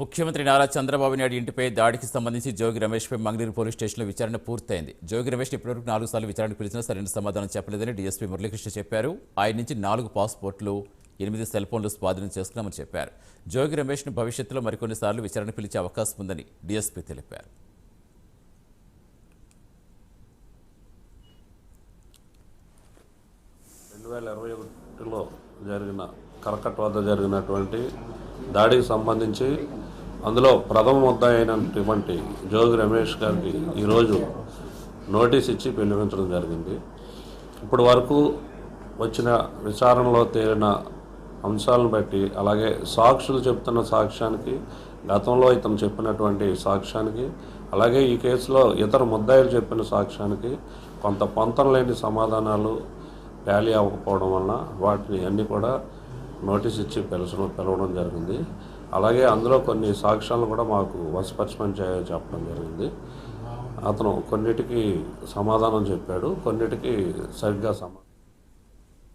ముఖ్యమంత్రి నారా చంద్రబాబు నాయుడు ఇంటిపై దాడికి సంబంధించి జోగి రమేష్పై మంగళగిరి పోలీస్ స్టేషన్లో విచారణ పూర్తయింది. జోగి రమేష్ ఇప్పటివరకు 4 సార్లు విచారణకు పిలిచినా సరైన సమాధానం చెప్పలేదని డీఎస్పీ మురళీకృష్ణ చెప్పారు. ఆయన నుంచి 4 పాస్పోర్ట్లు, 8 సెల్ ఫోన్లు స్వాధీనం చేసుకున్నామని చెప్పారు. జోగి రమేష్ను భవిష్యత్తులో మరికొన్నిసార్లు విచారణకు పిలిచే అవకాశం ఉందని డీఎస్పీ తెలిపారు. 2021లో జరిగిన కరకట్ వద్ద జరిగినటువంటి దాడికి సంబంధించి అందులో ప్రథమ ముద్దాయి అయినటువంటి జోగి రమేష్ గారికి ఈరోజు నోటీస్ ఇచ్చి పిలిపించడం జరిగింది. ఇప్పటి వరకు వచ్చిన విచారణలో తేలిన అంశాలను బట్టి, అలాగే సాక్షులు చెప్తున్న సాక్ష్యానికి, గతంలో ఇతను చెప్పినటువంటి సాక్ష్యానికి, అలాగే ఈ కేసులో ఇతర ముద్దాయిలు చెప్పిన సాక్ష్యానికి కొంత పొంతన లేని సమాధానాలు టాలీ అవ్వకపోవడం వలన వాటిని అన్నీ కూడా నోటీస్ ఇచ్చి పిలవడం జరిగింది. అలాగే అందులో కొన్ని సాక్ష్యాలను కూడా మాకు వశపరచమని చెప్పడం జరిగింది. అతను కొన్నిటికి సమాధానం చెప్పాడు, కొన్నిటికి సరిగ్గా